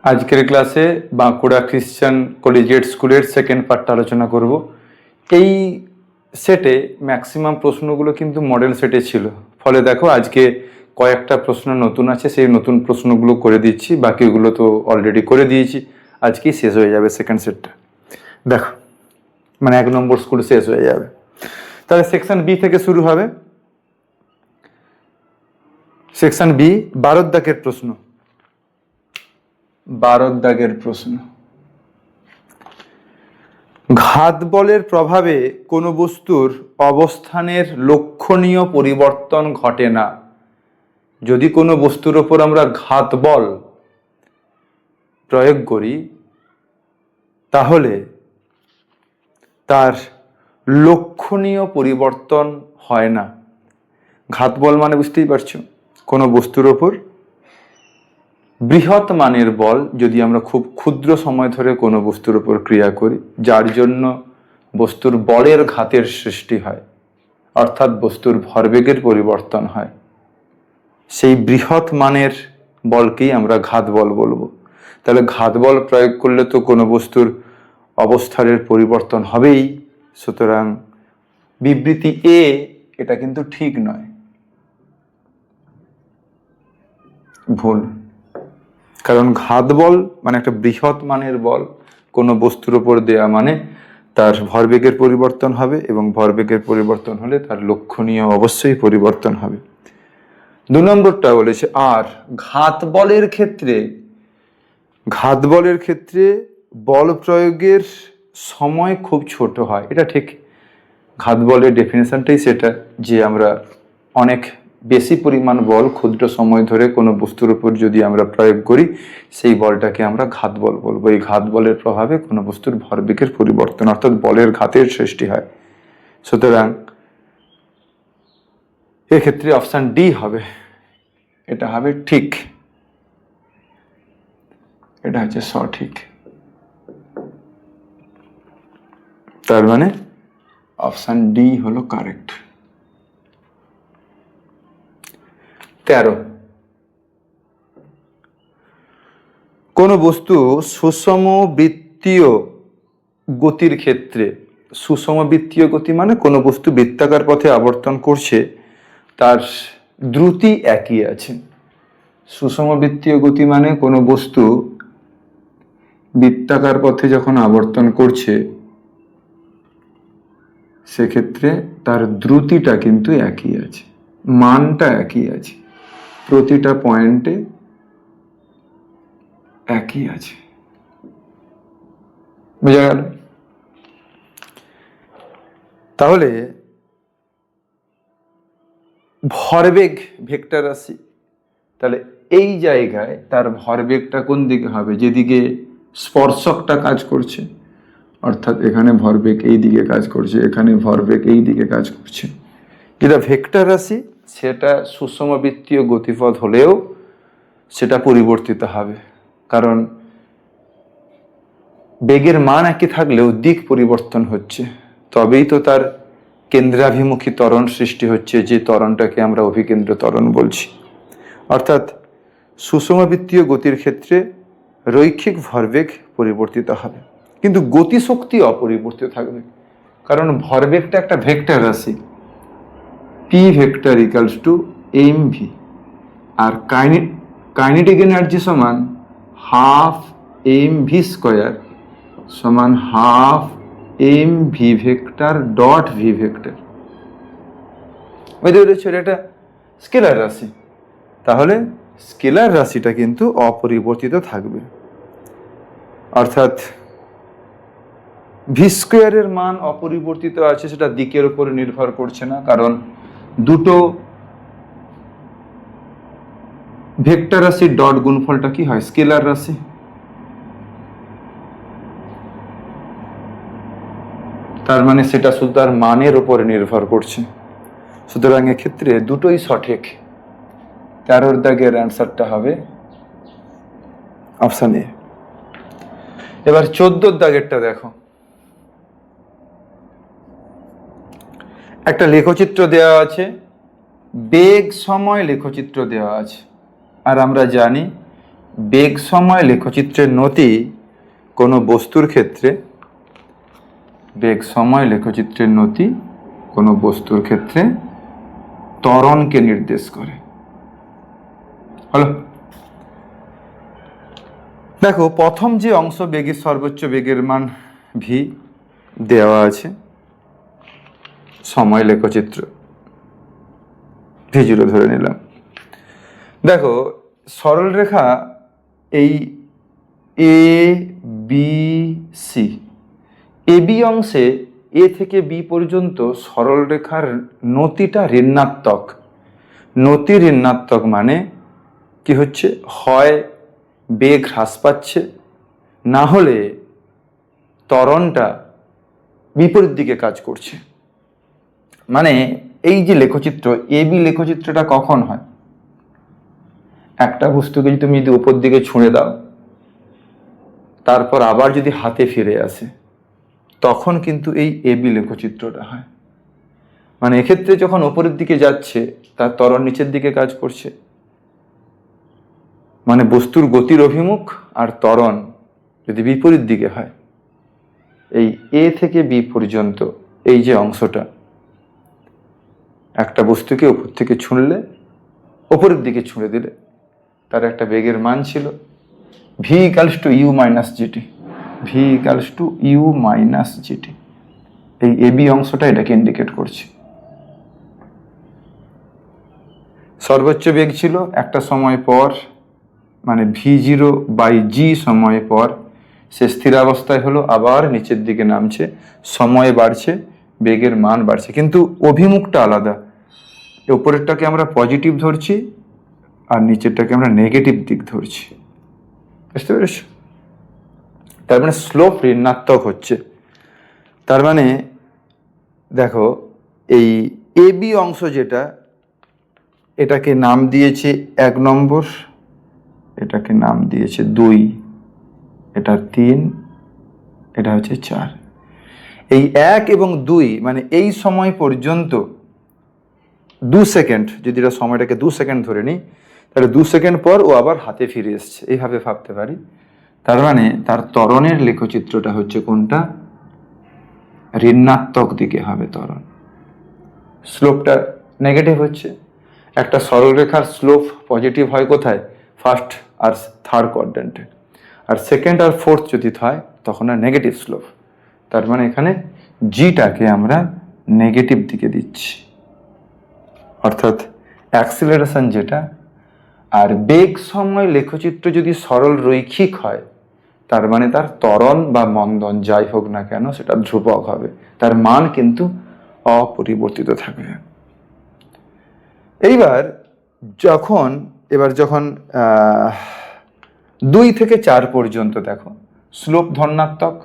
আজকের ক্লাসে বাঁকুড়া খ্রিস্টান কলেজিয়েট স্কুলের সেকেন্ড পার্টটা আলোচনা করব। এই সেটে ম্যাক্সিমাম প্রশ্নগুলো কিন্তু মডেল সেটে ছিল, ফলে দেখো আজকে কয়েকটা প্রশ্ন নতুন আছে, সেই নতুন প্রশ্নগুলো করে দিচ্ছি, বাকিগুলো তো অলরেডি করে দিয়েছি। আজকেই শেষ হয়ে যাবে সেকেন্ড সেটটা, দেখো মানে 1 নম্বর স্কুল শেষ হয়ে যাবে। তাহলে সেকশন বি থেকে শুরু হবে। সেকশন বি 12 দাগের প্রশ্ন। 12 দাগের প্রশ্ন, ঘাত বলের প্রভাবে কোনো বস্তুর অবস্থানের লক্ষণীয় পরিবর্তন ঘটে না। যদি কোনো বস্তুর ওপর আমরা ঘাত বল প্রয়োগ করি তাহলে তার লক্ষণীয় পরিবর্তন হয় না। ঘাত বল মানে বুঝতেই পারছো, কোনো বস্তুর ওপর বৃহৎ মানের বল যদি আমরা খুব ক্ষুদ্র সময় ধরে কোনো বস্তুর উপর ক্রিয়া করি, যার জন্য বস্তুর বলের ঘাতের সৃষ্টি হয়, অর্থাৎ বস্তুর ভরবেগের পরিবর্তন হয়, সেই বৃহৎ মানের বলকেই আমরা ঘাত বল বলবো। তাহলে ঘাত বল প্রয়োগ করলে তো কোনো বস্তুর অবস্থানের পরিবর্তন হবেই। সুতরাং বিবৃতি এ এটা কিন্তু ঠিক নয়, ভুল। কারণ ঘাত বল মানে একটা বৃহৎ মানের বল কোনো বস্তুর উপর দেয়া মানে তার ভরবেগের পরিবর্তন হবে, এবং ভরবেগের পরিবর্তন হলে তার লক্ষণীয় অবশ্যই পরিবর্তন হবে। 2 নম্বরটা বলেছে আর ঘাত বলের ক্ষেত্রে বল প্রয়োগের সময় খুব ছোট হয়। এটা ঠিক, ঘাত বলের ডেফিনেশনটাই সেটা, যে আমরা অনেক বেশি পরিমাণ বল ক্ষুদ্র সময় ধরে কোনো বস্তুর উপর যদি আমরা প্রয়োগ করি, সেই বলটাকে আমরা ঘাত বল বলবো। এই ঘাত বলের প্রভাবে কোনো বস্তুর ভরবেগের পরিবর্তন অর্থাৎ বলের ঘাতের সৃষ্টি হয়। সুতরাং এক্ষেত্রে অপশন ডি হবে, এটা হবে ঠিক, এটা হচ্ছে সঠিক। তার মানে অপশন ডি হলো কারেক্ট। 13, কোনো বস্তু সুষম বৃত্তীয় গতির ক্ষেত্রে, সুষম বৃত্তীয় গতি মানে কোনো বস্তু বৃত্তাকার পথে আবর্তন করছে, তার দ্রুতি একই আছে। সুষম বৃত্তীয় গতি মানে কোনো বস্তু বৃত্তাকার পথে যখন আবর্তন করছে সেক্ষেত্রে তার দ্রুতিটা কিন্তু একই আছে, মানটা একই আছে, প্রতিটা পয়েন্টে একই আছে। বোঝা গেল? তাহলে ভরবেগ ভেক্টর রাশি, তাহলে এই জায়গায় তার ভরবেগটা কোন দিকে হবে? যেদিকে স্পর্শকটা কাজ করছে, অর্থাৎ এখানে ভরবেগ এই দিকে কাজ করছে, এখানে ভরবেগ এই দিকে কাজ করছে। যেটা ভেক্টর রাশি সেটা সুষম বৃত্তীয় গতিপথ হলেও সেটা পরিবর্তিত হবে, কারণ বেগের মান একই থাকলেও দিক পরিবর্তন হচ্ছে, তবেই তো তার কেন্দ্রাভিমুখী ত্বরণ সৃষ্টি হচ্ছে, যে ত্বরণটাকে আমরা অভিকেন্দ্র ত্বরণ বলছি। অর্থাৎ সুষমবৃত্তীয় গতির ক্ষেত্রে রৈখিক ভরবেগ পরিবর্তিত হবে, কিন্তু গতিশক্তি অপরিবর্তিত থাকবে, কারণ ভরবেগটা একটা ভেক্টর রাশি, P vector equals to M V, আর কাইনেটিক এনার্জি সমান হাফ এম ভি স্কোয়ার সমান half M V vector dot V vector. বুঝতে পেরেছ? এটা স্কেলার রাশি, তাহলে স্কেলার রাশিটা কিন্তু অপরিবর্তিত থাকবে, অর্থাৎ ভি স্কোয়ারের মান অপরিবর্তিত আছে, সেটা দিকের উপর নির্ভর করছে না, কারণ দুটো ভেক্টর রাশির ডট গুণফলটা কি হয়? স্কেলার রাশি। তার মানে সেটা শুধু তার মানের উপরে নির্ভর করছে। সুতরাং এক্ষেত্রে দুটোই সঠিক। 13 দাগের অ্যান্সারটা হবে অপশন এ। এবার 14 দাগেরটা দেখো, একটা লেখচিত্র দেওয়া আছে, বেগ সময় লেখচিত্র দেওয়া আছে, আর আমরা জানি বেগ সময় লেখচিত্রের নতি কোনো বস্তুর ক্ষেত্রে, বেগ সময় লেখচিত্রের নতি কোনো বস্তুর ক্ষেত্রে ত্বরণকে নির্দেশ করে। হলো? দেখো, প্রথম যে অংশ বেগের সর্বোচ্চ বেগের মান ভি দেওয়া আছে, সময় লেখচিত্র ভি জিরো ধরে নিলাম। দেখো, সরল রেখা এই A B C, A B অংশে এ থেকে বি পর্যন্ত সরল রেখার নতিটা ঋণাত্মক। নতি ঋণাত্মক মানে কি হচ্ছে, হয় বেগ হ্রাস পাচ্ছে, না হলে ত্বরণটা বিপরীত দিকে কাজ করছে। মানে এই যে লেখচিত্র, এ বি লেখচিত্রটা কখন হয়, একটা বস্তুকে যদি তুমি উপর দিকে ছুঁড়ে দাও, তারপর আবার যদি হাতে ফিরে আসে, তখন কিন্তু এই এ বি লেখচিত্রটা হয়। মানে এক্ষেত্রে যখন ওপরের দিকে যাচ্ছে, তার ত্বরণ নিচের দিকে কাজ করছে। মানে বস্তুর গতির অভিমুখ আর ত্বরণ যদি বিপরীত দিকে হয়, এই এ থেকে বি পর্যন্ত এই যে অংশটা, একটা বস্তুকে উপর থেকে ছুঁড়লে, ওপরের দিকে ছুঁড়ে দিলে, তার একটা বেগের মান ছিল V equals to U minus GT, V equals to U minus GT. এই এ বি অংশটা এটাকে ইন্ডিকেট করছে। সর্বোচ্চ বেগ ছিল একটা সময় পর, মানে ভি জিরো বাই জি সময় পর সে স্থিরাবস্থায় হলো, আবার নিচের দিকে নামছে, সময় বাড়ছে, বেগের মান বাড়ছে, কিন্তু অভিমুখটা আলাদা। উপরেরটাকে আমরা পজিটিভ ধরছি আর নিচেরটাকে আমরা নেগেটিভ দিক ধরছি। বুঝতে পেরেছ? তার মানে স্লোপ ঋণাত্মক হচ্ছে। তার মানে দেখো, এই এ বি অংশ যেটা, এটাকে নাম দিয়েছে 1 নম্বর, এটাকে নাম দিয়েছে 2, এটা 3, এটা হচ্ছে 4। এই 1 এবং 2 মানে এই সময় পর্যন্ত 2 সেকেন্ড, যদি এটা সময়টাকে 2 সেকেন্ড ধরে নিই, তাহলে 2 সেকেন্ড পর ও আবার হাতে ফিরে এসছে, এইভাবে ভাবতে পারি। তার মানে তার ত্বরণের লেখচিত্রটা হচ্ছে কোনটা, ঋণাত্মক দিকে হবে ত্বরণ। স্লোপটা নেগেটিভ হচ্ছে। একটা সরলরেখার স্লোপ পজিটিভ হয় কোথায়, ফার্স্ট আর থার্ড কোয়াড্রেন্টে, আর সেকেন্ড আর ফোর্থ যদি হয় তখন আর নেগেটিভ স্লোপ। তার মানে এখানে জিটাকে আমরা নেগেটিভ দিকে দিচ্ছি, অর্থাৎ অ্যাক্সিলারেশন যেটা। আর বেগ সময় লেখচিত্র যদি সরল রৈখিক হয়, তার মানে তার ত্বরণ বা মন্দন যাই হোক না কেন সেটা ধ্রুবক হবে, তার মান কিন্তু অপরিবর্তিত থাকবে। এবার যখন 2 থেকে 4 পর্যন্ত দেখো স্লোপ ধনাত্মক,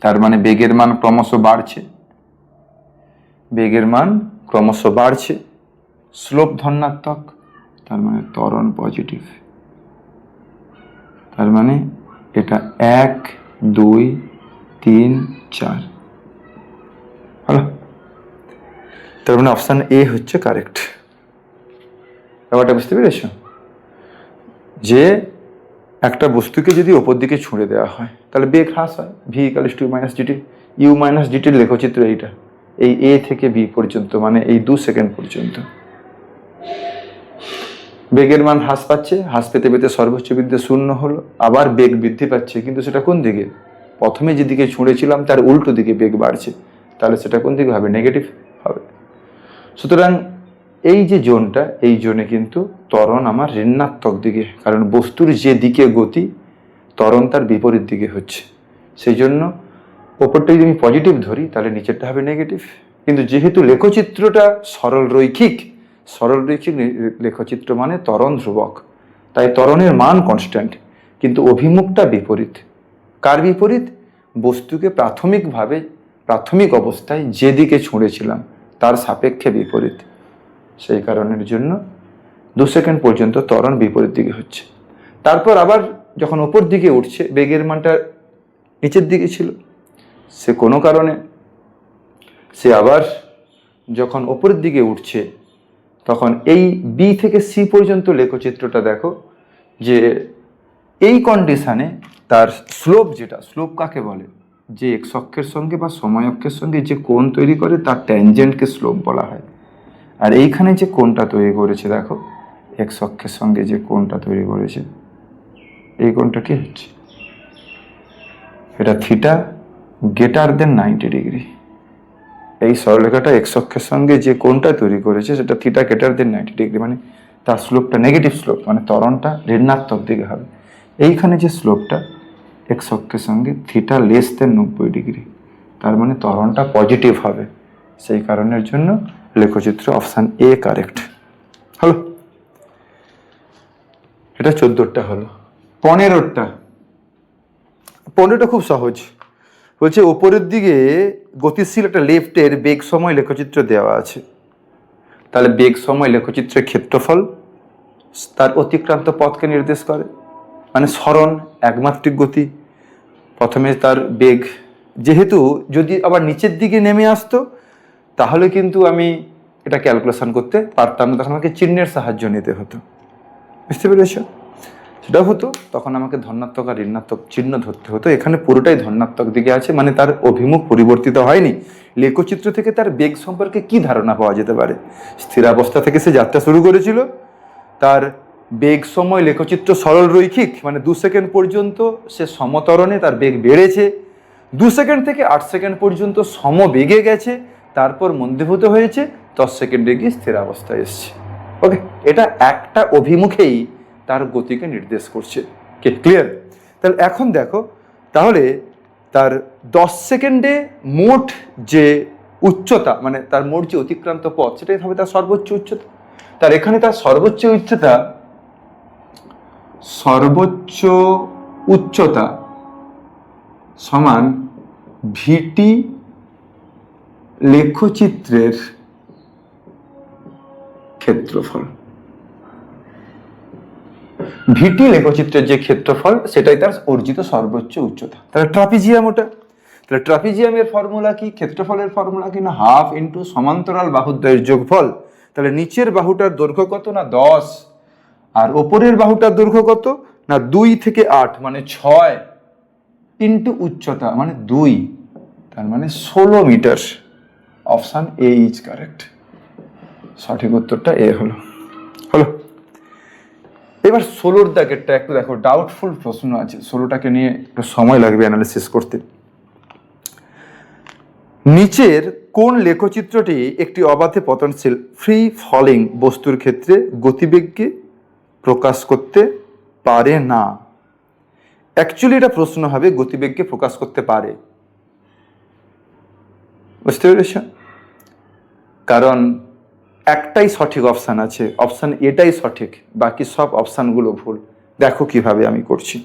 তার মানে বেগের মান ক্রমশ বাড়ছে, বেগের মান ক্রমশ বাড়ছে, স্লোপ ধনাত্মক, তার মানে ত্বরণ পজিটিভ। তার মানে এটা 1, 2, 3, 4 হলো। তার মানে অপশন এ হচ্ছে কারেক্ট। ব্যাপারটা বুঝতে পেরেছ? যে একটা বস্তুকে যদি ওপর দিকে ছুঁড়ে দেওয়া হয়, তাহলে বেগ হ্রাস হয়, V equals to minus GT. U minus জিটির লেখচিত্র এইটা, এই এ থেকে বি পর্যন্ত, মানে এই 2 সেকেন্ড পর্যন্ত বেগের মান হ্রাস পাচ্ছে, হ্রাস পেতে পেতে সর্বোচ্চ বিন্দু 0 হলো, আবার বেগ বৃদ্ধি পাচ্ছে, কিন্তু সেটা কোন দিকে, প্রথমে যেদিকে ছুঁড়েছিলাম তার উল্টো দিকে বেগ বাড়ছে, তাহলে সেটা কোন দিকে হবে, নেগেটিভ হবে। সুতরাং এই যে জোনটা, এই জোনে কিন্তু ত্বরণ আমার ঋণাত্মক দিকে, কারণ বস্তুর যে দিকে গতি, ত্বরণ তার বিপরীত দিকে হচ্ছে। সেই জন্য ওপরটা যদি আমি পজিটিভ ধরি তাহলে নিচেরটা হবে নেগেটিভ। কিন্তু যেহেতু লেখচিত্রটা সরল রৈখিক লেখচিত্র মানে ত্বরণ ধ্রুবক, তাই ত্বরণের মান কনস্ট্যান্ট, কিন্তু অভিমুখটা বিপরীত। কার বিপরীত? বস্তুকে প্রাথমিক অবস্থায় যেদিকে ছুঁড়েছিলাম তার সাপেক্ষে বিপরীত। সেই কারণের জন্য 2 সেকেন্ড পর্যন্ত ত্বরণ বিপরীত দিকে হচ্ছে। তারপর আবার যখন ওপর দিকে উঠছে, বেগের মানটা নিচের দিকে ছিল, সে কোনো কারণে সে আবার যখন ওপরের দিকে উঠছে, তখন এই বি থেকে সি পর্যন্ত লেখচিত্রটা দেখো, যে এই কন্ডিশানে তার স্লোপ, যেটা স্লোপ কাকে বলে, যে এক্স অক্ষের সঙ্গে বা সময় অক্ষের সঙ্গে যে কোণ তৈরি করে তার ট্যানজেন্টকে স্লোপ বলা হয়। আর এইখানে যে কোণটা তৈরি করেছে, দেখো এক্স অক্ষের সঙ্গে যে কোণটা তৈরি করেছে, এই কোণটা কি হচ্ছে, এটা থিটা গ্রেটার দেন 90 ডিগ্রি। এই সরলরেখাটা এক্স অক্ষের সঙ্গে যে কোণটা তৈরি করেছে সেটা থিটা গ্রেটার দেন 90 ডিগ্রি, মানে তার স্লোপটা নেগেটিভ স্লোপ, মানে ত্বরণটা ঋণাত্মক দিকে হবে। এইখানে যে স্লোপটা এক্স অক্ষের সঙ্গে থিটা লেস দেন 90 ডিগ্রি, তার মানে ত্বরণটা পজিটিভ হবে। সেই কারণের জন্য লেখচিত্র অপশান এ কারেক্ট হলো। এটা 14টা হলো। 15টা খুব সহজ। বলছে ওপরের দিকে গতিশীল একটা লেফটের বেগ সময় লেখচিত্র দেওয়া আছে। তাহলে বেগ সময় লেখচিত্রের ক্ষেত্রফল তার অতিক্রান্ত পথকে নির্দেশ করে, মানে সরণ একমাত্রিক গতি। প্রথমে তার বেগ, যেহেতু যদি আবার নিচের দিকে নেমে আসতো তাহলে কিন্তু আমি এটা ক্যালকুলেশন করতে পারতাম না, তখন আমাকে চিহ্নের সাহায্য নিতে হতো, বুঝতে পেরেছ? সেটাও হতো, তখন আমাকে ধনাত্মক আর ঋণাত্মক চিহ্ন ধরতে হতো। এখানে পুরোটাই ধনাত্মক দিকে আছে, মানে তার অভিমুখ পরিবর্তিত হয়নি। লেখচিত্র থেকে তার বেগ সম্পর্কে কি ধারণা পাওয়া যেতে পারে? স্থিরাবস্থা থেকে সে যাত্রা শুরু করেছিল, তার বেগ সময় লেখচিত্র সরল রৈখিক, মানে 2 সেকেন্ড পর্যন্ত সে সমতরণে তার বেগ বেড়েছে, 2 সেকেন্ড থেকে 8 সেকেন্ড পর্যন্ত সমবেগে গেছে, তারপর মন্দীভূত হয়েছে, 10 সেকেন্ডে গিয়ে স্থিরাবস্থায় এসছে। ওকে, এটা একটা অভিমুখেই তার গতিকে নির্দেশ করছে। কে ক্লিয়ার? তাহলে এখন দেখো, তাহলে তার 10 সেকেন্ডে মোট যে উচ্চতা, মানে তার মোট যে অতিক্রান্ত পথ, সেটাই হবে তার সর্বোচ্চ উচ্চতা। তার এখানে তার সর্বোচ্চ উচ্চতা সমান ভিটি লেখচিত্রের ক্ষেত্রফল। ভিটি লেখচিত্রের যে ক্ষেত্রফল সেটাই তার অর্জিত সর্বোচ্চ উচ্চতা। তাহলে ট্রাপিজিয়াম ওটা। তাহলে ট্রাপিজিয়ামের ফর্মুলা কি, ক্ষেত্রফলের ফর্মুলা কি? না হাফ ইন্টু সমান্তরাল বাহুদ্বয়ের যোগফল। তাহলে নিচের বাহুটার দৈর্ঘ্য কত? না 10, আর ওপরের বাহুটার দৈর্ঘ্য কত? না 2 থেকে 8, মানে 6 ইন্টু উচ্চতা মানে 2, তার মানে 16 metre. Option A is correct. সঠিক উত্তরটা এ হলো। এবার 16 দাগেরটা একটু দেখো, ডাউটফুল প্রশ্ন আছে। 16টাকে নিয়ে একটু সময় লাগবে অ্যানালিসিস করতে। নিচের কোন লেখচিত্রটি একটি অবাধে পতনশীল ফ্রি ফলিং বস্তুর ক্ষেত্রে গতিবেগকে প্রকাশ করতে পারে না? অ্যাকচুয়ালি এটা প্রশ্ন হবে গতিবেগকে প্রকাশ করতে পারে, বুঝতে পেরেছ? কারণ একটাই সঠিক অপশান আছে, অপশান এটাই সঠিক, বাকি সব অপশানগুলো ভুল। দেখো কিভাবে আমি করছি।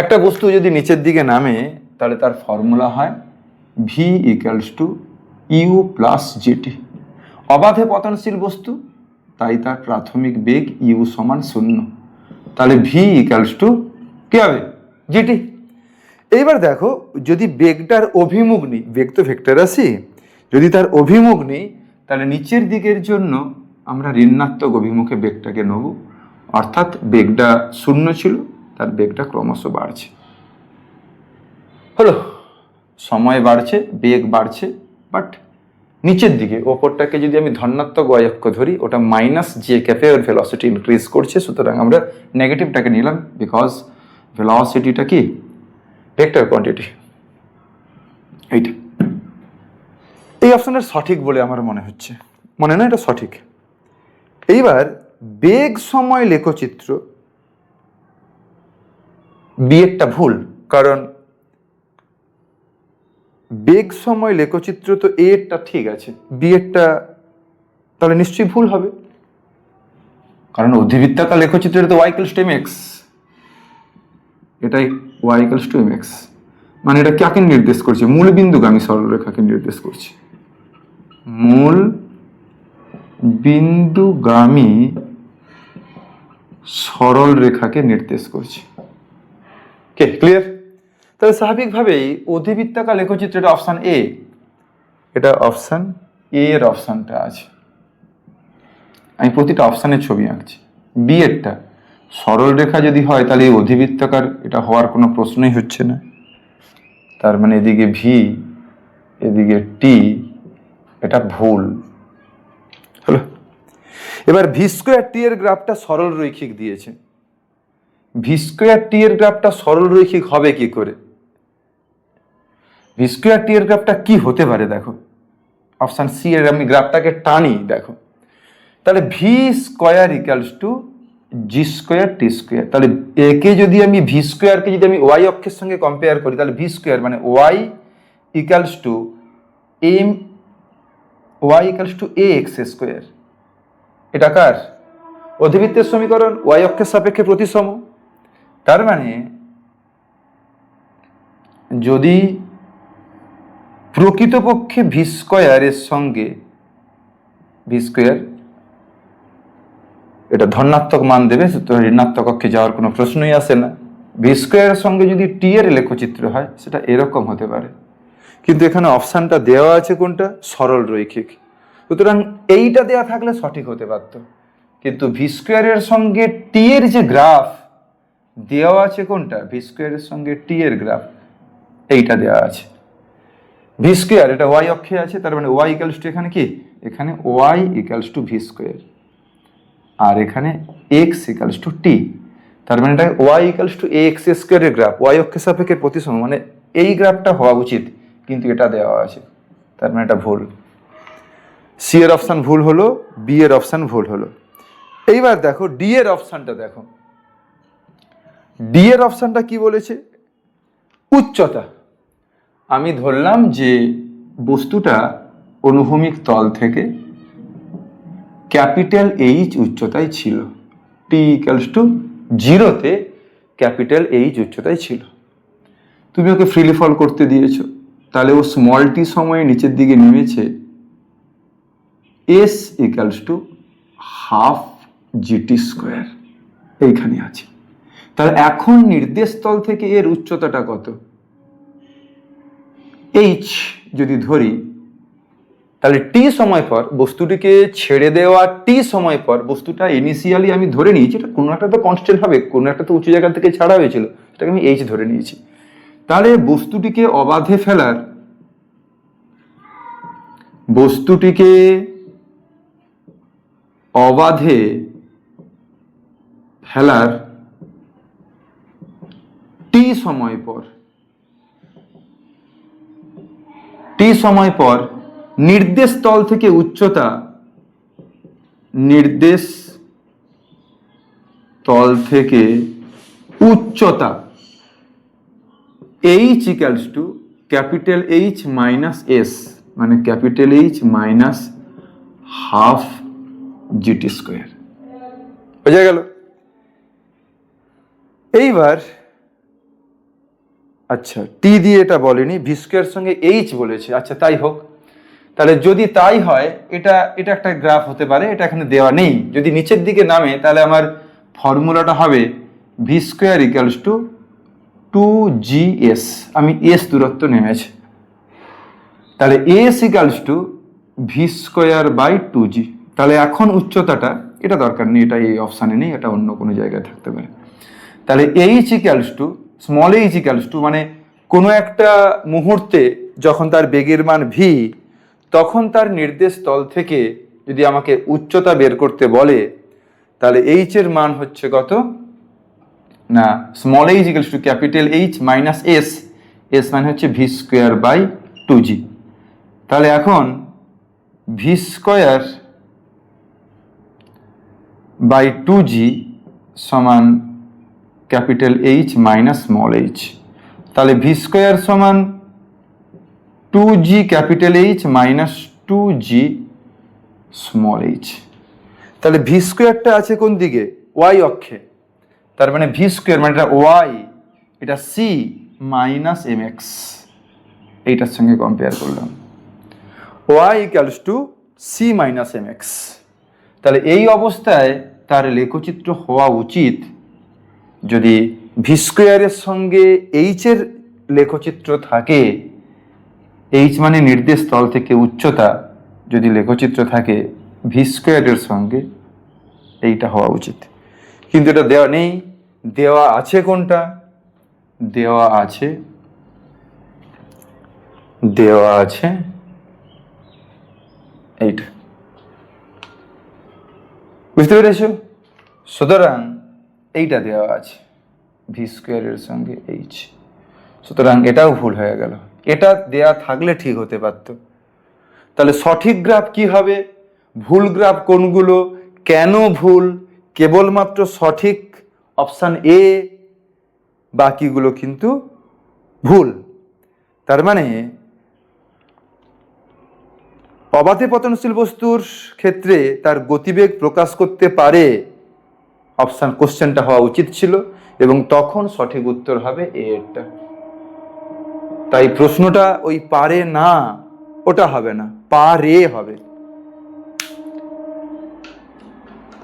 একটা বস্তু যদি নিচের দিকে নামে তাহলে তার ফর্মুলা হয় V equals to U plus GT. অবাধে পতনশীল বস্তু, তাই তার প্রাথমিক বেগ ইউ সমান 0। তাহলে ভি ইকুয়ালস টু কি হবে? জিটি। এইবার দেখো, যদি বেগটার অভিমুখ নিই, বেগ তো ভেক্টর রাশি, যদি তার অভিমুখ নিই তাহলে নিচের দিকের জন্য আমরা ঋণাত্মক অভিমুখে বেগটাকে নেব, অর্থাৎ বেগটা 0 ছিল, তার বেগটা ক্রমশ বাড়ছে। হলো, সময় বাড়ছে, বেগ বাড়ছে, বাট নিচের দিকে। ওপরটাকে যদি আমি ধনাত্মক y অক্ষ ধরি, ওটা মাইনাস জে ক্যাপে ওর ভেলোসিটি ইনক্রিজ করছে, সুতরাং আমরা নেগেটিভটাকে নিলাম, বিকজ ভেলোসিটিটা কি ভেক্টর কোয়ান্টিটি। এইটা এই অপশনটা সঠিক বলে আমার মনে হচ্ছে, মনে না এটা সঠিক। এইবার বেগ সময় লেখচিত্র বিয়েরটা ভুল, কারণ বেগ সময় লেখচিত্র তো এরটা ঠিক আছে, বিয়েরটা তাহলে নিশ্চয়ই ভুল হবে, কারণ অধিবৃত্তাকার লেখচিত্রের তো y ইকুয়ালস টু mx, এটাই y ইকুয়ালস টু mx, মানে এটা কাকে নির্দেশ করছে? মূল বিন্দুগামী সরলরেখাকে নির্দেশ করছে, মূল বিন্দুগামী সরল রেখাকে নির্দেশ করছে। কে ক্লিয়ার? তাহলে স্বাভাবিকভাবেই অধিবৃত্তাকার লেখচিত্র, এটা অপশান এ, এটা অপশান এ এর অপশানটা আছে। আমি প্রতিটা অপশানের ছবি আঁকছি। বি এরটা সরল রেখা যদি হয় তাহলে এই অধিবৃত্তাকার এটা হওয়ার কোনো প্রশ্নই হচ্ছে না। তার মানে এদিকে ভি এদিকে টি, এটা ভুল হলো। এবার ভি স্কোয়ার টি এর গ্রাফটা সরল রৈখিক দিয়েছে। ভি স্কোয়ার টি এর গ্রাফটা সরল রৈখিক হবে কি করে? ভি স্কোয়ার টি এর গ্রাফটা কি হতে পারে দেখো, অপশন সি এর আমি গ্রাফটাকে টানি, দেখো তাহলে V square equals to G square T square. তাহলে একে যদি আমি ভি স্কোয়ারকে যদি আমি ওয়াই অক্ষের সঙ্গে কম্পেয়ার করি তাহলে ভি স্কোয়ার মানে Y equals to M Y equals to A X square. এটা কার অধিবৃত্তের সমীকরণ, ওয়াই অক্ষের সাপেক্ষে প্রতিসম। তার মানে যদি প্রকৃতপক্ষে ভি স্কোয়ারের সঙ্গে ভি স্কোয়ার এটা ধনাত্মক মান দেবে, সুতরাং ঋণাত্মক অক্ষে যাওয়ার কোনো প্রশ্নই আসে না। ভি স্কোয়ারের সঙ্গে যদি টি এর লেখচিত্র হয় সেটা এরকম হতে পারে, কিন্তু এখানে অপশানটা দেওয়া আছে কোনটা, সরল রৈখিক। সুতরাং এইটা দেওয়া থাকলে সঠিক হতে পারত, কিন্তু ভি স্কোয়ারের সঙ্গে টি এর যে গ্রাফ দেওয়া আছে কোনটা, ভি স্কোয়ারের সঙ্গে টি এর গ্রাফ এইটা দেওয়া আছে। ভি স্কোয়ার এটা ওয়াই অক্ষে আছে, তার মানে ওয়াই ইকুয়ালস টু এখানে কি, এখানে Y equals to V square, আর এখানে এক্স ইকুয়ালস টু টি। তার মানে এটা ওয়াই ইকুয়ালস টু এক্স স্কোয়ারের গ্রাফ, ওয়াই অক্ষের সাপেক্ষে প্রতিসম, মানে এই গ্রাফটা হওয়া উচিত, কিন্তু এটা দেওয়া আছে, তার মানে এটা ভুল। সি এর অপশন ভুল হলো, বি এর অপশন ভুল হলো। এইবার দেখো ডি এর অপশনটা দেখো, ডি এর অপশনটা কি বলেছে, উচ্চতা। আমি ধরলাম যে বস্তুটা অনুভূমিক তল থেকে ক্যাপিটাল এইচ উচ্চতায় ছিল, টি ইকুয়ালস টু 0-তে ক্যাপিটাল এইচ উচ্চতায় ছিল। তুমি ওকে ফ্রিলি ফল করতে দিয়েছো, তাহলে ও স্মল টি সময়ে নিচের দিকে নেমেছে, S equals to half GT square এইখানে আছে। তাহলে এখন নির্দেশ তল থেকে এর উচ্চতাটা কত, এইচ যদি ধরি, তাহলে টি সময় পর বস্তুটিকে ছেড়ে দেওয়া টি সময় পর বস্তুটা ইনিশিয়ালি আমি ধরে নিয়েছি এটা কোনো একটা তো কনস্ট্যান্ট হবে, কোনো একটা তো উঁচু জায়গা থেকে ছাড়া হয়েছিল, সেটাকে আমি এইচ ধরে নিয়েছি। তাহলে বস্তুটিকে অবাধে ফেলার টি সময় পর নির্দেশ তল থেকে উচ্চতা H equals to capital H minus S, মানে capital H minus half GT square. বোঝা গেল? এইবার আচ্ছা টি দিয়ে এটা বলেনি, ভি স্কোয়ার সঙ্গে এইচ বলেছে, আচ্ছা তাই হোক। তাহলে যদি তাই হয় এটা একটা গ্রাফ হতে পারে, এটা এখানে দেওয়া নেই। যদি নিচের দিকে নামে তাহলে আমার ফর্মুলাটা হবে V square equals to 2GS, আমি এস দূরত্ব নেমেছে, তাহলে S equals to V square by 2G। তাহলে এখন উচ্চতাটা, এটা দরকার নেই, এটা এই অপশানে নেই, এটা অন্য কোনো জায়গায় থাকতে পারে। তাহলে H equals two small H equals two, মানে কোনো একটা মুহূর্তে যখন তার বেগের মান ভি, তখন তার নির্দেশ তল থেকে যদি আমাকে উচ্চতা বের করতে বলে, তাহলে এইচ এর মান হচ্ছে কত না, small H equals to capital H minus S, S মানে হচ্ছে ভি স্কোয়ার বাই 2G। তাহলে এখন ভি স্কোয়ার বাই 2G সমান capital H minus small H. তাহলে ভি স্কোয়ার সমান 2G capital H minus 2G small H. তাহলে V স্কোয়ারটা আছে কোন দিকে, ওয়াই অক্ষে, তার মানে ভি স্কোয়ার মানে এটা ওয়াই, এটা সি মাইনাস এম এক্স, এইটার সঙ্গে কম্পেয়ার করলাম, Y equals to C minus M X. তাহলে এই অবস্থায় তার লেখচিত্র হওয়া উচিত, যদি ভি স্কোয়ারের সঙ্গে এইচ এর লেখচিত্র থাকে, এইচ মানে নির্দেশ তল থেকে উচ্চতা, যদি লেখচিত্র থাকে ভি স্কোয়ারের সঙ্গে এইটা হওয়া উচিত। কিন্তু এটা দেওয়া নেই। দেওয়া আছে কোনটা? দেওয়া আছে এইটা। বুঝতে পেরেছ? সুতরাং এইটা দেওয়া আছে ভি স্কোয়ারের সঙ্গে এইচ। সুতরাং এটাও ভুল হয়ে গেল। এটা দেয়া থাকলে ঠিক হতে পারত। তাহলে সঠিক গ্রাফ কি হবে? ভুল গ্রাফ কোনগুলো, কেন ভুল? কেবলমাত্র সঠিক অপশান এ, বাকিগুলো কিন্তু ভুল। তার মানে অবাধে পতনশীল বস্তুর ক্ষেত্রে তার গতিবেগ প্রকাশ করতে পারে অপশান কোশ্চেনটা হওয়া উচিত ছিল, এবং তখন সঠিক উত্তর হবে এ এরটা। তাই প্রশ্নটা ওই পারে না ওটা হবে না, পারে হবে।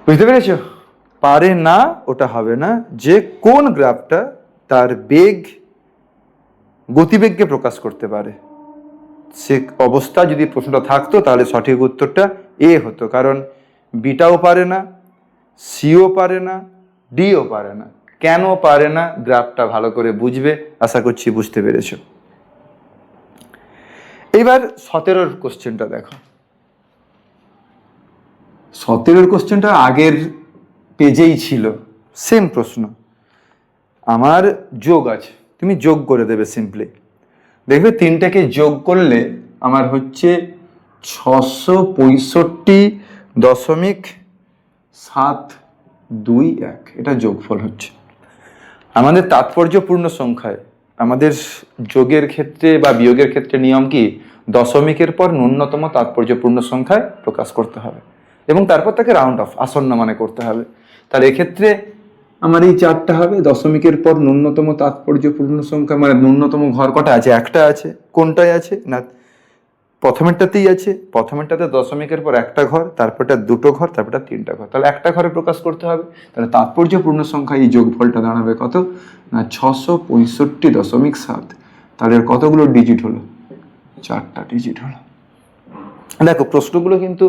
বুঝতে পেরেছ? পারে না ওটা হবে না, যে কোন গ্রাফটা তার গতিবেগকে প্রকাশ করতে পারে সে অবস্থা যদি প্রশ্নটা থাকতো তাহলে সঠিক উত্তরটা এ হতো। কারণ বিটাও পারে না, সিও পারে না, ডিও পারে না। কেন পারে না গ্রাফটা ভালো করে বুঝবে, আশা করছি বুঝতে পেরেছ। এবার 17 কোশ্চেনটা দেখো। 17 কোশ্চেনটা আগের পেজেই ছিল, সেম প্রশ্ন। আমার যোগ আছে, তুমি যোগ করে দেবে সিম্পলি। দেখবে তিনটাকে যোগ করলে আমার হচ্ছে 665.721। এটা যোগফল হচ্ছে। আমাদের তাৎপর্যপূর্ণ সংখ্যায় আমাদের যোগের ক্ষেত্রে বা বিয়োগের ক্ষেত্রে নিয়ম কি? দশমিকের পর ন্যূনতম তাৎপর্যপূর্ণ সংখ্যায় প্রকাশ করতে হবে এবং তারপর তাকে রাউন্ড অফ আসন্ন মানে করতে হবে। তাহলে এক্ষেত্রে আমার এই 4টা হবে। দশমিকের পর ন্যূনতম তাৎপর্যপূর্ণ সংখ্যা মানে ন্যূনতম ঘর কটা আছে? একটা আছে। কোনটায় আছে না? প্রথমেরটাতেই আছে। প্রথমেরটাতে দশমিকের পর একটা ঘর, তারপরটা দুটো ঘর, তারপরটা 3টা ঘর। তাহলে একটা ঘরে প্রকাশ করতে হবে। তাহলে তাৎপর্যপূর্ণ সংখ্যা এই যোগফলটা দাঁড়াবে কত না 665.7। তাহলে কতগুলো ডিজিট হলো? 4টা ডিজিট হলো। দেখো প্রশ্নগুলো কিন্তু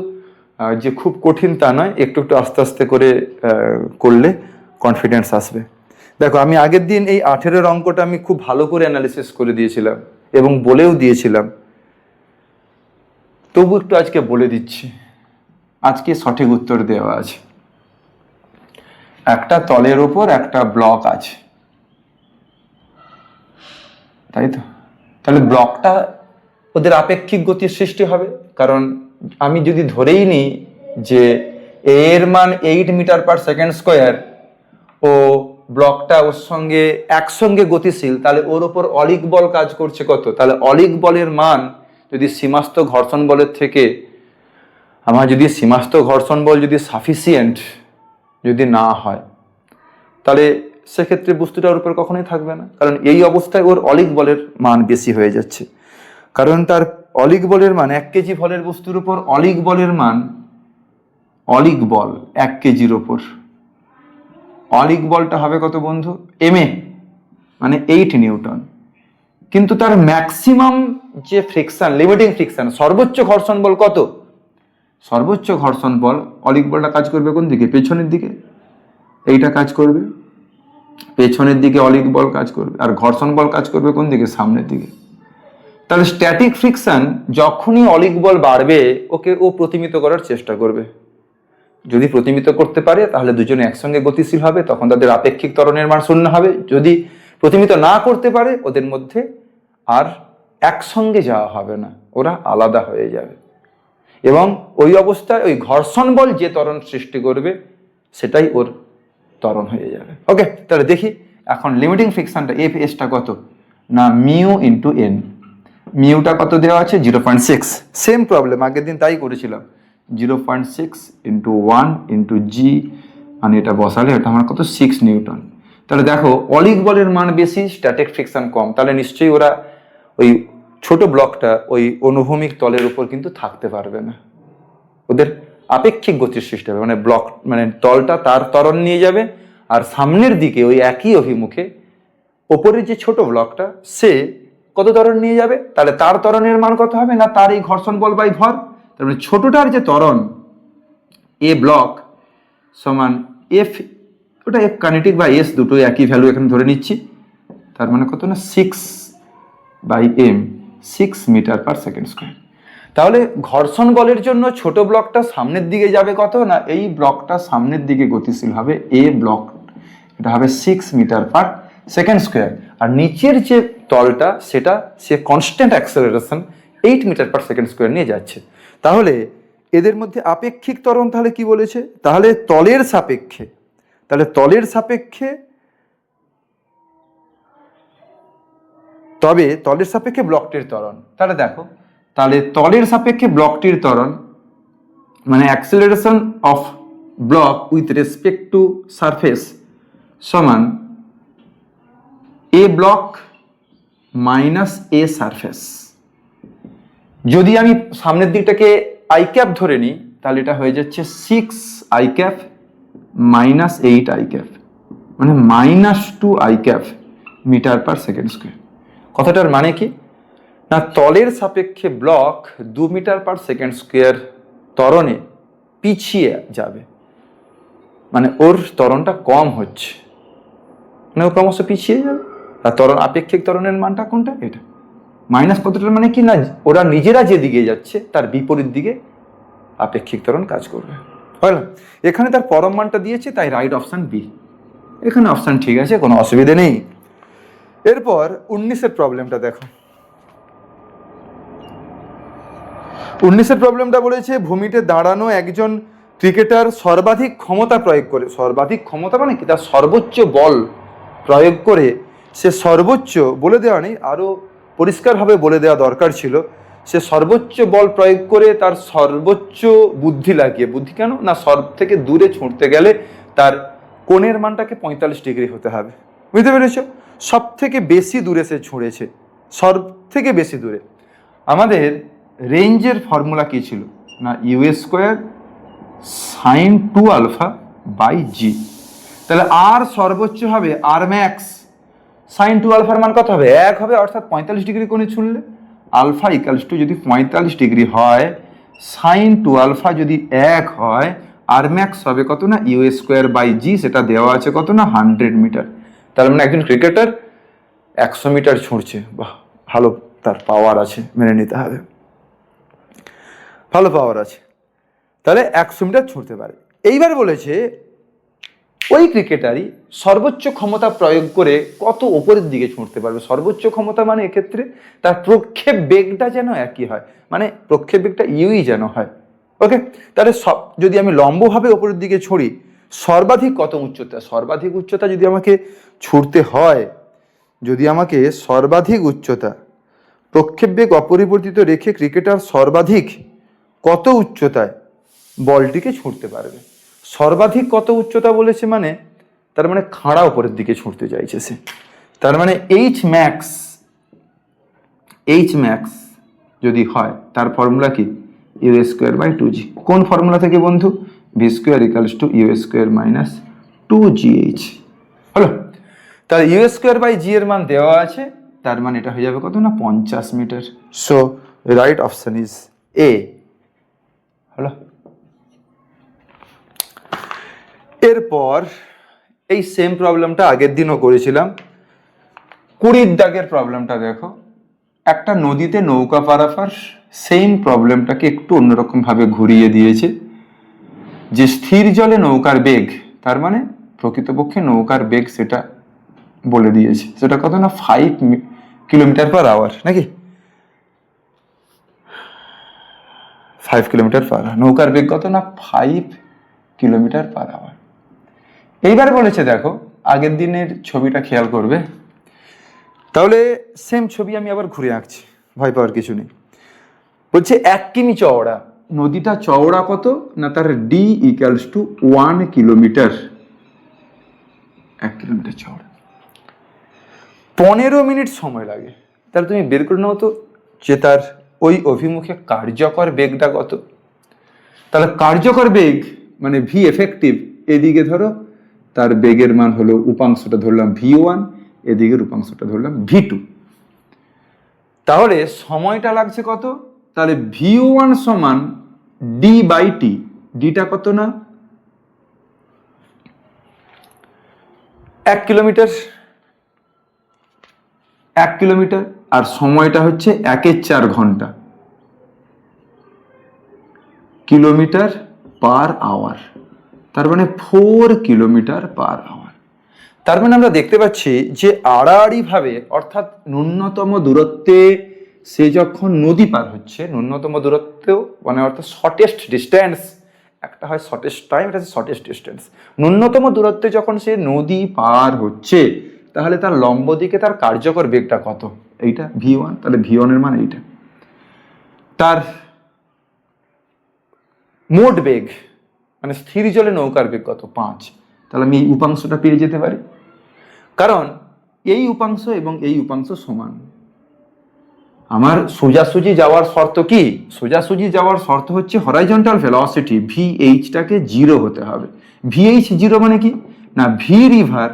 যে খুব কঠিন তা নয়, একটু একটু আস্তে আস্তে করে করলে কনফিডেন্স আসবে। দেখো আমি আগের দিন এই 18 অঙ্কটা আমি খুব ভালো করে অ্যানালিসিস করে দিয়েছিলাম এবং বলেও দিয়েছিলাম, তবু একটু আজকে বলে দিচ্ছি। আজকে সঠিক উত্তর দেওয়া আছে। একটা তলের ওপর একটা ব্লক আছে, তাই তো? তাহলে ব্লকটা ওদের আপেক্ষিক গতির সৃষ্টি হবে। কারণ আমি যদি ধরেই নিই যে এর মান 8 মিটার পার সেকেন্ড স্কোয়ার ও ব্লকটা ওর সঙ্গে একসঙ্গে গতিশীল, তাহলে ওর ওপর অলিক বল কাজ করছে কত? তাহলে অলিক বলের মান যদি সীমাস্থ ঘর্ষণ বলের থেকে আমার যদি সীমাস্থ ঘর্ষণ বল যদি সাফিসিয়েন্ট যদি না হয়, তাহলে সেক্ষেত্রে বস্তুটা ওর উপর কখনোই থাকবে না। কারণ এই অবস্থায় ওর অলিক বলের মান বেশি হয়ে যাচ্ছে। কারণ তার অলিক বলের মান 1 কেজি ভরের বস্তুর উপর অলিক বলের মান, অলিক বল 1 কেজির ওপর অলিক বলটা হবে কত বন্ধু? MA মানে 8 নিউটন। কিন্তু তার ম্যাক্সিমাম যে ফ্রিকশন, লিমিটিং ফ্রিকশন, সর্বোচ্চ ঘর্ষণ বল কত? সর্বোচ্চ ঘর্ষণ বল অলিক বলটা কাজ করবে কোন দিকে? পেছনের দিকে। এইটা কাজ করবে পেছনের দিকে, অলিক বল কাজ করবে। আর ঘর্ষণ বল কাজ করবে কোন দিকে? সামনের দিকে। তাহলে স্ট্যাটিক ফ্রিকশন যখনই অলিক বল বাড়বে ওকে ও প্রতিমিত করার চেষ্টা করবে। যদি প্রতিমিত করতে পারে তাহলে দুজনে একসঙ্গে গতিশীল হবে, তখন তাদের আপেক্ষিক ত্বরণের মান 0 হবে। যদি প্রতিমিত না করতে পারে ওদের মধ্যে আর একসঙ্গে যাওয়া হবে না, ওরা আলাদা হয়ে যাবে। এবং ওই অবস্থায় ওই ঘর্ষণ বল যে ত্বরণ সৃষ্টি করবে সেটাই ওর ত্বরণ হয়ে যাবে। ওকে, তাহলে দেখি এখন লিমিটিং ফ্রিকশনটা এফএসটা কত না মিউ ইন্টু এন। মিউটা কত দেওয়া আছে? 0.6। সেম প্রবলেম আগের দিন তাই করেছিলাম। 0.6 ইন্টু 1 ইন্টু জি, মানে এটা বসালে এটা আমার কত? 6 নিউটন। তাহলে দেখো অলিক বলের মান বেশি, স্ট্যাটিক ফ্রিকশন কম। তাহলে নিশ্চয়ই ওরা ওই ছোট ব্লকটা ওই অনুভূমিক তলের উপর কিন্তু থাকতে পারবে না। ওদের আপেক্ষিক গতির সৃষ্টি হবে, মানে ব্লক মানে তলটা তার ত্বরণ নিয়ে যাবে আর সামনের দিকে ওই একই অভিমুখে ওপরের যে ছোট ব্লকটা সে কত ত্বরণ নিয়ে যাবে? তাহলে তার ত্বরণের মান কত হবে না তার এই ঘর্ষণ বল বাই ভর। তার মানে ছোটটার যে ত্বরণ এ ব্লক সমান এফ ওটা এফ কাইনেটিক বা এস দুটোই একই ভ্যালু এখানে ধরে নিচ্ছি। তার মানে কত না 6/m, 6 metre per second square. তাহলে ঘর্ষণ বলের জন্য ছোট ব্লকটা সামনের দিকে যাবে কত না, এই ব্লকটা সামনের দিকে গতিশীল হবে, এ ব্লক, এটা হবে 6 মিটার পার সেকেন্ড স্কোয়ার। আর নিচের যে তলটা সেটা সে constant acceleration 8 metre per second square নিয়ে যাচ্ছে। তাহলে এদের মধ্যে আপেক্ষিক ত্বরণ তাহলে কি বলেছে, তাহলে তলের সাপেক্ষে, তাহলে তলের সাপেক্ষে, তবে তলের সাপেক্ষে ব্লকটির ত্বরণ, তাহলে দেখো, তাহলে তলের সাপেক্ষে ব্লকটির ত্বরণ মানে acceleration of block with respect two surface সমান এ ব্লক মাইনাস এ সারফেস। যদি আমি সামনের দিকটাকে আই ক্যাপ ধরে নিই তাহলে এটা হয়ে যাচ্ছে 6i cap minus 8i cap, মানে -2i cap metre per second square. কথাটার মানে কি না, তলের সাপেক্ষে block 2 metre per second square ত্বরণে পিছিয়ে যাবে, মানে ওর ত্বরণটা কম হচ্ছে, মানে ও ক্রমশ পিছিয়ে যাবে। আর ত্বরণ, আপেক্ষিক ত্বরণের মানটা কোনটা, এটা মাইনাস কতটার মানে কি না, ওরা নিজেরা যে দিকে যাচ্ছে তার বিপরীত দিকে আপেক্ষিক ত্বরণ কাজ করবে। বুঝলাম, এখানে তার পরম মানটা দিয়েছে, তাই রাইট অপশন বি, এখানে অপশন ঠিক আছে, কোনো অসুবিধা নেই। এরপর 19-এর প্রবলেমটা দেখো। 19-এর প্রবলেমটা বলেছে ভূমিতে দাঁড়ানো একজন ক্রিকেটার সর্বাধিক ক্ষমতা প্রয়োগ করে, সর্বাধিক ক্ষমতা মানে কি, তার সর্বোচ্চ বল প্রয়োগ করে, সে সর্বোচ্চ বলে দেওয়া নেই, আরও পরিষ্কারভাবে বলে দেওয়া দরকার ছিল, সে সর্বোচ্চ বল প্রয়োগ করে তার সর্বোচ্চ বুদ্ধি লাগিয়ে, বুদ্ধি কেন না, সব থেকে দূরে ছুঁড়তে গেলে তার কোণের মানটাকে 45 ডিগ্রি হতে হবে, বুঝতে পেরেছ? সব থেকে বেশি দূরে সে ছুঁড়েছে, সব থেকে বেশি দূরে। আমাদের রেঞ্জের ফর্মুলা কি ছিল না, u² sin 2α/g। তাহলে আর সর্বোচ্চ হবে আর ম্যাক্স sin 2α মান কত হবে, 1 হবে, অর্থাৎ 45 ডিগ্রি কোণে ছুঁড়লে আলফা ইকালস টু যদি 45 ডিগ্রি হয়, sin 2α যদি 1 হয়, আর ম্যাক্স হবে কত না u²/g, সেটা দেওয়া আছে কত না 100 মিটার। তার মানে একজন ক্রিকেটার 100 মিটার ছুঁড়ছে, বাহ, ভালো তার পাওয়ার আছে, মেনে নিতে হবে, ভালো পাওয়ার আছে, তাহলে 100 মিটার ছুঁড়তে পারে। এইবার বলেছে ওই ক্রিকেটারই সর্বোচ্চ ক্ষমতা প্রয়োগ করে কত ওপরের দিকে ছুঁড়তে পারবে। সর্বোচ্চ ক্ষমতা মানে এক্ষেত্রে তার প্রক্ষেপ বেগটা যেন একই হয়, মানে প্রক্ষেপ বেগটা ইউই যেন হয়। ওকে, তাহলে সব যদি আমি লম্বভাবে ওপরের দিকে ছুঁড়ি, সর্বাধিক কত উচ্চতা, সর্বাধিক উচ্চতা যদি আমাকে ছুঁড়তে হয়, যদি আমাকে সর্বাধিক উচ্চতা, প্রক্ষেপ বেগ অপরিবর্তিত রেখে ক্রিকেটার সর্বাধিক কত উচ্চতায় বলটিকে ছুঁড়তে পারবে। সর্বাধিক কত উচ্চতা বলেছে মানে, তার মানে খাড়া উপরের দিকে ছুঁড়তে চাইছে সে, তার মানে এইচ ম্যাক্স যদি হয়, তার ফর্মুলা কি u²/2g। কোন ফর্মুলা থেকে বন্ধু, v² = u² - 2gh। হলো, তাহলে u²/g এর মান দেওয়া আছে, তার মানে এটা হয়ে যাবে কত না 50 metre. So right option is A. হলো, এরপর এই সেম প্রবলেমটা আগের দিনও করেছিলাম। 20 দাগের প্রবলেমটা দেখো, একটা নদীতে নৌকা পারাপার, সেম প্রবলেমটাকে একটু অন্যরকম ভাবে ঘুরিয়ে দিয়েছে, যে স্থির জলে নৌকার বেগ, তার মানে প্রকৃতপক্ষে নৌকার বেগ সেটা বলে দিয়েছে, সেটা কত না 5 কিলোমিটার/আওয়ার, নাকি 5 কিলোমিটার/আওয়ার, নৌকার বেগ কত না 5 কিলোমিটার/আওয়ার। এইবার বলেছে দেখো, আগের দিনের ছবিটা খেয়াল করবে, তাহলে সেম ছবি আমি আবার ঘুরে আঁকছি, ভয় পাওয়ার কিছু নেই। বলছে 1 কিমি চওড়া, নদীটা চওড়া কত না, তার d = 1 কিলোমিটার, 1 কিলোমিটার চওড়া, 15 মিনিট সময় লাগে। তাহলে তুমি বের করে নাও তো যে তার ওই অভিমুখে কার্যকর বেগটা কত। তাহলে কার্যকর বেগ মানে ভি এফেক্টিভ, এদিকে ধরো তার বেগের মান হলো, উপাংশটা ধরলাম v1, এদিকের উপাংশটা ধরলাম v2, তাহলে সময়টা লাগছে কত, তাহলে v1 সমান d/t, ডিটা কত না 1 কিলোমিটার, 1 কিলোমিটার, আর সময়টা হচ্ছে 1/4 ঘন্টা, কিলোমিটার পার আওয়ার, তার মানে 4 কিলোমিটার পার আওয়ার। তার মানে আমরা দেখতে পাচ্ছি যে আড়াআড়ি ভাবে, অর্থাৎ ন্যূনতম দূরত্বে সে যখন নদী পার হচ্ছে, ন্যূনতম দূরত্বেও মানে অর্থাৎ শর্টেস্ট ডিস্টেন্স, একটা হয় শর্টেস্ট টাইম, এটা হচ্ছে শর্টেস্ট ডিস্টেন্স, ন্যূনতম দূরত্বে যখন সে নদী পার হচ্ছে, তাহলে তার লম্ব দিকে তার কার্যকর বেগটা কত? এইটা v1, তাহলে v1 এর মান এইটা। তার মোট বেগ মানে স্থির জলে নৌকার বেগ কত? 5। তাহলে আমি এই উপাংশটা পেয়ে যেতে পারি, কারণ এই উপাংশ এবং এই উপাংশ সমান। আমার সোজাসুজি যাওয়ার শর্ত কি? সোজাসুজি যাওয়ার শর্ত হচ্ছে হরাইজন্টাল ভেলোসিটি ভিএইচটাকে 0 হতে হবে। ভিএইচ 0 মানে কি না, V river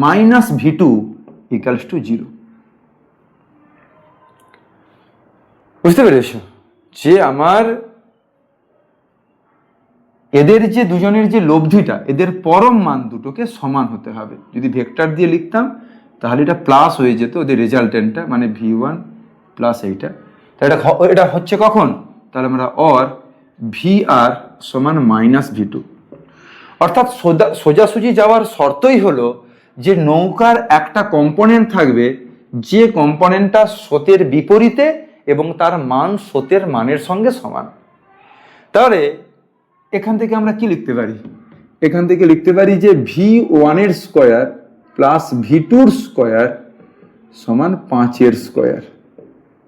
minus v2 equals to 0। বুঝতে পেরেছ যে আমার এদের যে দুজনের যে লব্ধিটা, এদের পরম মান দুটোকে সমান হতে হবে। যদি ভেক্টর দিয়ে লিখতাম তাহলে এটা প্লাস হয়ে যেত ওদের রেজাল্টেন্টটা, মানে v1 প্লাস এইটা। তাহলে এটা হচ্ছে কখন? তাহলে আমরা অর vr সমান মাইনাস v2, অর্থাৎ সোজাসুজি যাওয়ার শর্তই হলো যে নৌকার একটা কম্পোনেন্ট থাকবে, যে কম্পোনেন্টটা স্রোতের বিপরীতে এবং তার মান স্রোতের মানের সঙ্গে সমান। তাহলে এখান থেকে আমরা কি লিখতে পারি? এখান থেকে লিখতে পারি যে v1 এর স্কয়ার প্লাস v2 এর স্কয়ার সমান 5 এর স্কয়ার।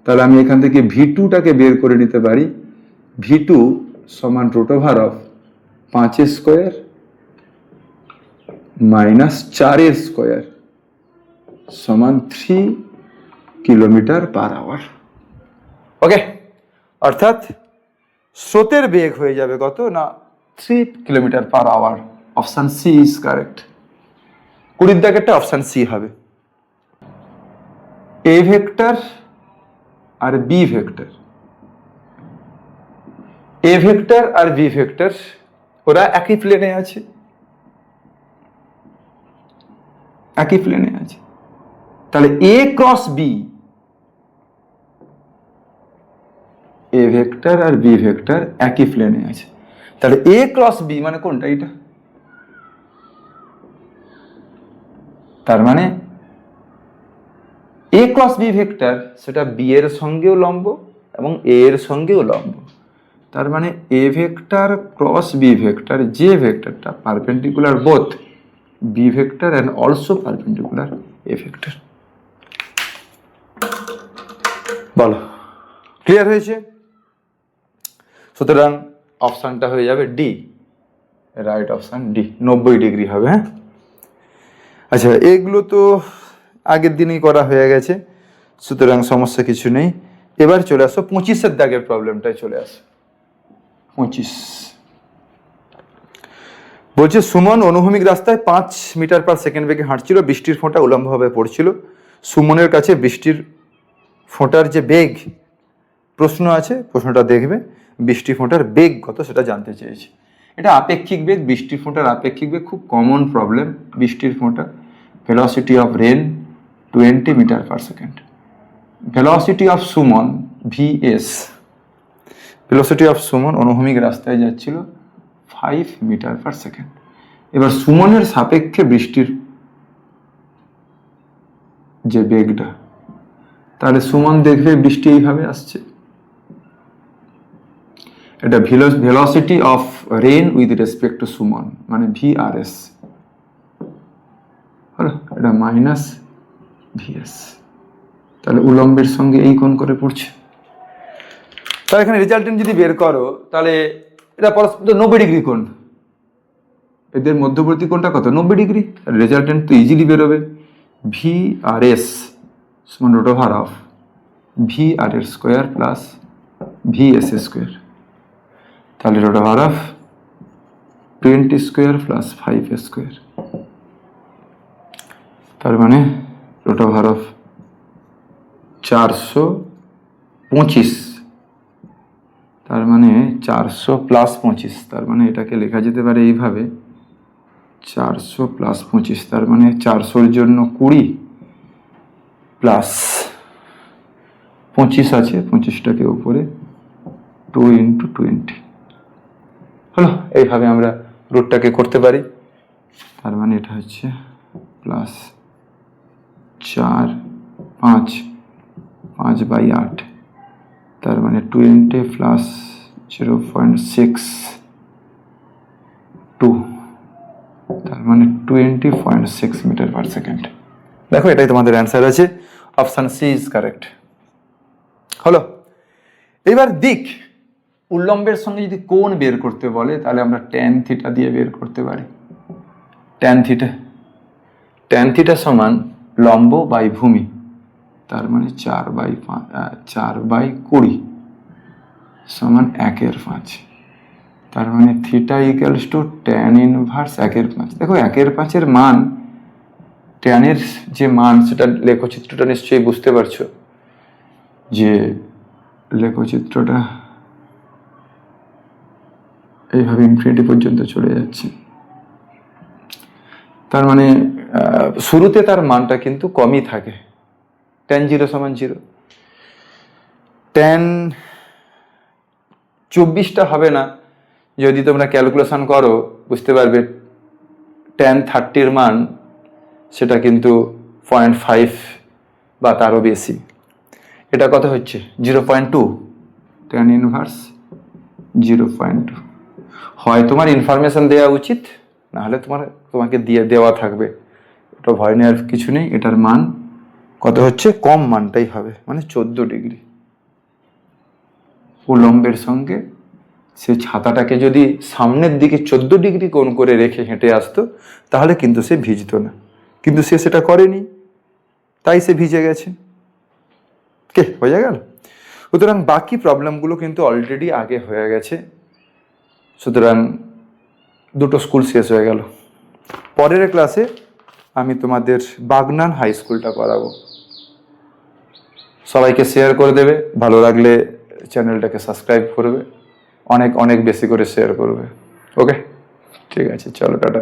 তাহলে আমি এখান থেকে v2টাকে বের করে নিতে পারি, v2 সমান রুট ওভার অফ 5 এর স্কয়ার মাইনাস 4 এর স্কয়ার সমান 3 কিলোমিটার পার আওয়ার। ওকে, অর্থাৎ স্রোতের বেগ হয়ে যাবে কত না 3 kilometre per hour. Option C is correct. 20 দাগেরটা অপশন সি হবে। এ ভেক্টর আর বি ভেক্টর, এ ভেক্টর আর বি ভেক্টর ওরা একই প্লেনে আছে, একই প্লেনে আছে। তাহলে A cross B, A vector আর বি ভেক্টর একই প্লেনে আছে। তাহলে এ ক্রস বি মানে কোনটা? এটা। তার মানে এ ক্রস বি ভেক্টর সেটা বি এর সঙ্গেও লম্ব এবং এ এর সঙ্গেও লম্ব। তার মানে A vector cross B vector, যে ভেক্টরটা perpendicular both B vector and also perpendicular A vector. বলো, ক্লিয়ার হয়েছে? সুতরাং অপশনটা হয়ে যাবে D, right option D, 90 degree হবে। হ্যাঁ, আচ্ছা, এগুলো তো আগের দিনই করা হয়ে গেছে, সুতরাং সমস্যা কিছু নেই। এবার চলে আসো 25-এর দাগের প্রবলেমটাই চলে আসো। 25 বলছে সুমন অনুভূমিক রাস্তায় 5 মিটার পার সেকেন্ড বেগে হাঁটছিল, বৃষ্টির ফোঁটা উলম্বভাবে পড়ছিল। সুমনের কাছে বৃষ্টির ফোঁটার যে বেগ প্রশ্ন আছে, প্রশ্নটা দেখবে, বৃষ্টির ফোঁটার বেগ কত সেটা জানতে চেয়েছে। এটা আপেক্ষিক বেগ, বৃষ্টির ফোঁটার আপেক্ষিক বেগ, খুব কমন প্রবলেম। বৃষ্টির ফোঁটা, velocity of rain 20 metre per second, velocity of Suman vs, velocity of Suman অনুভূমিক রাস্তায় যাচ্ছিল 5 মিটার পার সেকেন্ড। এবার সুমনের সাপেক্ষে বৃষ্টির যে বেগটা, তাহলে সুমন দেখবে বৃষ্টি এইভাবে আসছে, এটা velocity of rain with respect to Suman মানে ভিআরএস, হলো এটা মাইনাস ভিএস। তাহলে উলম্বের সঙ্গে এই কোণ করে পড়ছে। তাহলে এখানে রেজাল্টেন্ট যদি বের করো, তাহলে এটা পরস্পর 90 ডিগ্রি কোণ, এদের মধ্যবর্তী কোণটা কত? 90 ডিগ্রি। রেজাল্টেন্ট তো ইজিলি বেরোবে, ভিআরএস সমান রুট ওভার অফ ভিআর এর স্কোয়ার প্লাস ভিএস স্কোয়ার। তাহলে root over of 20 square plus 5 square, তার মানে রুট ওভার অফ 425, তার মানে 400 প্লাস 25, তার মানে এটাকে লেখা যেতে পারে এইভাবে 400 প্লাস 25, তার মানে 400-র জন্য 20 প্লাস 25 আছে, 25টাকে উপরে 2 × 20 হলো। এইভাবে আমরা রুটটাকে করতে পারি। তার মানে এটা হচ্ছে প্লাস 4, 5, 5/8, তার মানে 20 প্লাস 0.62, তার মানে 20.6 মিটার পার সেকেন্ড। দেখো এটাই তোমাদের অ্যান্সার আছে, অপশান সি ইজ কারেক্ট। হলো। এবার দিক, উল্লম্বের সঙ্গে যদি কোণ বের করতে বলে তাহলে আমরা ট্যান থিটা দিয়ে বের করতে পারি। ট্যান থিটা সমান লম্ব বাই ভূমি, তার মানে 4/20 সমান 1/5, তার মানে theta equals to tan inverse 1/5। দেখো 1/5-এর মান, ট্যানের যে মান সেটা লেখচিত্রটা নিশ্চয়ই বুঝতে পারছো, যে লেখচিত্রটা এইভাবে ইনফিনিটি পর্যন্ত চলে যাচ্ছে। তার মানে শুরুতে তার মানটা কিন্তু কমই থাকে, ট্যান 0 সমান 0। ট্যান 24টা হবে না, যদি তোমরা ক্যালকুলেশন করো বুঝতে পারবে ট্যান 30-র মান সেটা কিন্তু 0.5 বা তারও বেশি। এটা কত হচ্ছে 0.2, ট্যান ইনভার্স 0.2। হয় তোমার ইনফরমেশন দেওয়া উচিত, নাহলে তোমাকে দেওয়া থাকবে, এটা ভয় নেওয়ার কিছু নেই। এটার মান কত হচ্ছে, কম মানটাই হবে, মানে 14 ডিগ্রি। উলম্বের সঙ্গে সে ছাতাটাকে যদি সামনের দিকে 14 ডিগ্রি কোণ করে রেখে হেঁটে আসতো তাহলে কিন্তু সে ভিজতো না, কিন্তু সে সেটা করেনি, তাই সে ভিজে গেছে। হয়ে গেল। সুতরাং বাকি প্রবলেমগুলো কিন্তু অলরেডি আগে হয়ে গেছে, সুতরাং দুটো স্কুল শেষ হয়ে গেল। পরের ক্লাসে আমি তোমাদের বাগনান হাই স্কুলটা করাবো। সবাইকে শেয়ার করে দেবে, ভালো লাগলে চ্যানেলটাকে সাবস্ক্রাইব করবে, অনেক অনেক বেশি করে শেয়ার করবে। ওকে, ঠিক আছে, চলো টাটা।